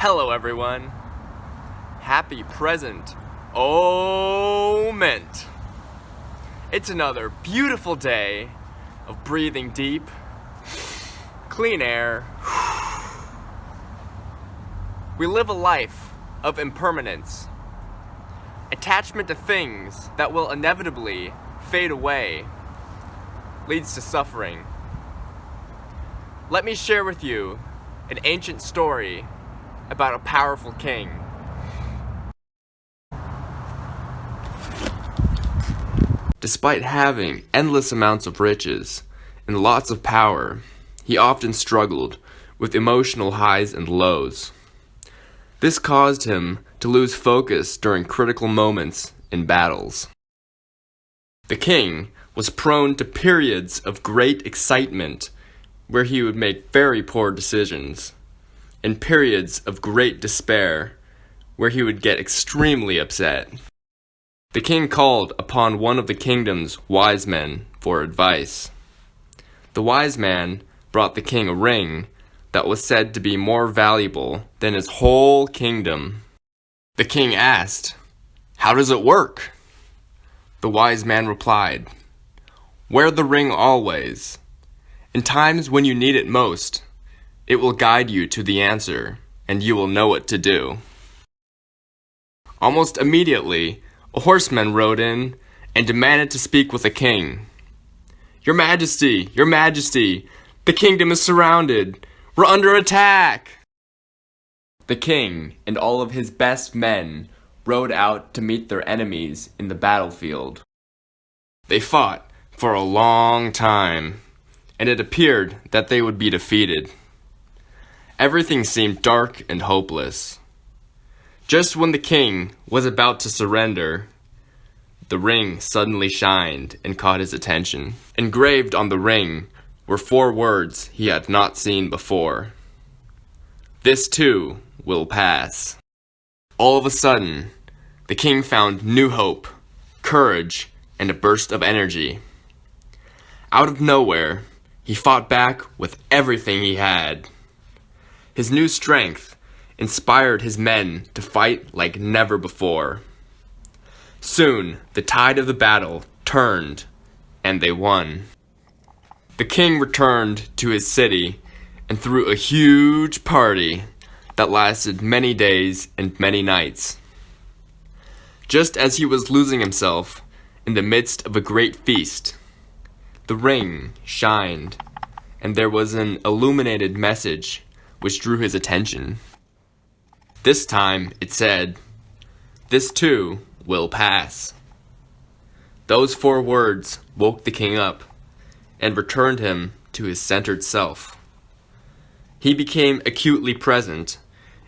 Hello everyone. Happy present moment. It's another beautiful day of breathing deep, clean air. We live a life of impermanence, attachment to things that will inevitably fade away leads to suffering. Let me share with you an ancient story about a powerful king. Despite having endless amounts of riches and lots of power, he often struggled with emotional highs and lows. This caused him to lose focus during critical moments in battles. The king was prone to periods of great excitement where he would make very poor decisions, and periods of great despair where he would get extremely upset. The king called upon one of the kingdom's wise men for advice. The wise man brought the king a ring that was said to be more valuable than his whole kingdom. The king asked, "How does it work?" The wise man replied, "Wear the ring always. In times when you need it most, it will guide you to the answer, and you will know what to do." Almost immediately, a horseman rode in and demanded to speak with the king. Your Majesty, the kingdom is surrounded. We're under attack!" The king and all of his best men rode out to meet their enemies in the battlefield. They fought for a long time, and it appeared that they would be defeated. Everything seemed dark and hopeless. Just when the king was about to surrender, the ring suddenly shined and caught his attention. Engraved on the ring were 4 words he had not seen before. "This too will pass." All of a sudden, the king found new hope, courage, and a burst of energy. Out of nowhere, he fought back with everything he had. His new strength inspired his men to fight like never before. Soon, the tide of the battle turned, and they won. The king returned to his city and threw a huge party that lasted many days and many nights. Just as he was losing himself in the midst of a great feast, the ring shined, and there was an illuminated message which drew his attention. This time it said, "This too will pass." Those 4 words woke the king up and returned him to his centered self. He became acutely present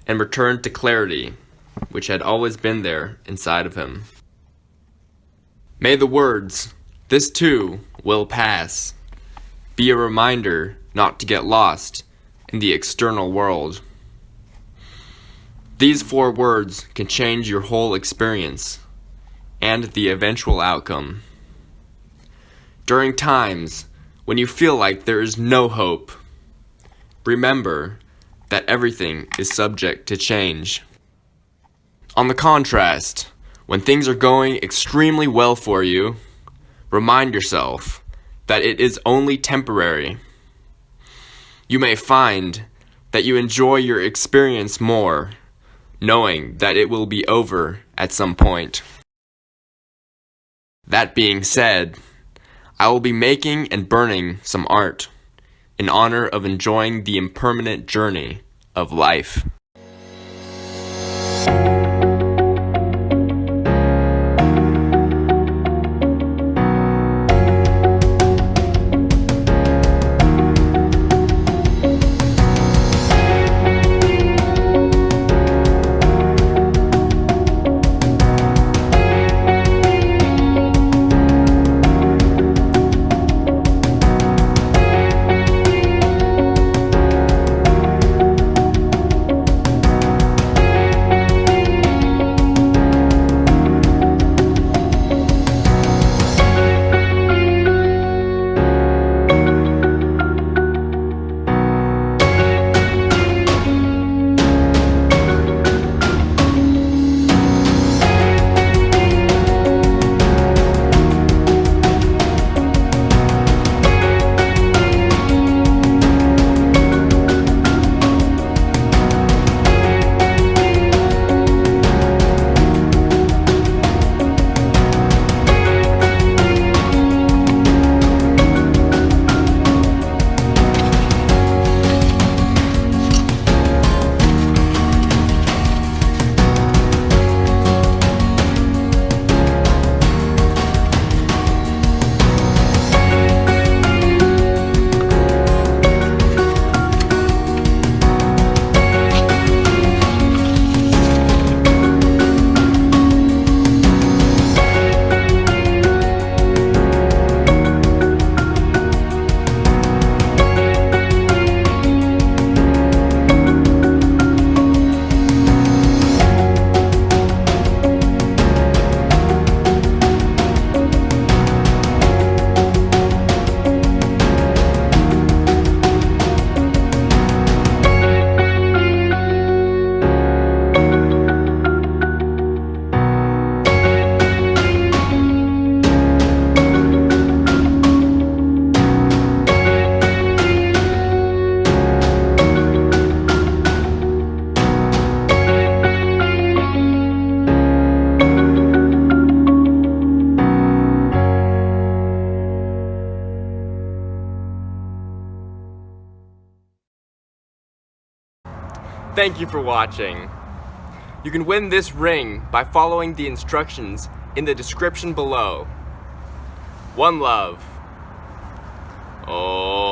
and returned to clarity, which had always been there inside of him. May the words, "This too will pass," be a reminder not to get lost in the external world. These 4 words can change your whole experience and the eventual outcome. During times when you feel like there is no hope, remember that everything is subject to change. On the contrast, when things are going extremely well for you, remind yourself that it is only temporary. You may find that you enjoy your experience more, knowing that it will be over at some point. That being said, I will be making and burning some art in honor of enjoying the impermanent journey of life. Thank you for watching. You can win this ring by following the instructions in the description below. One love. Oh.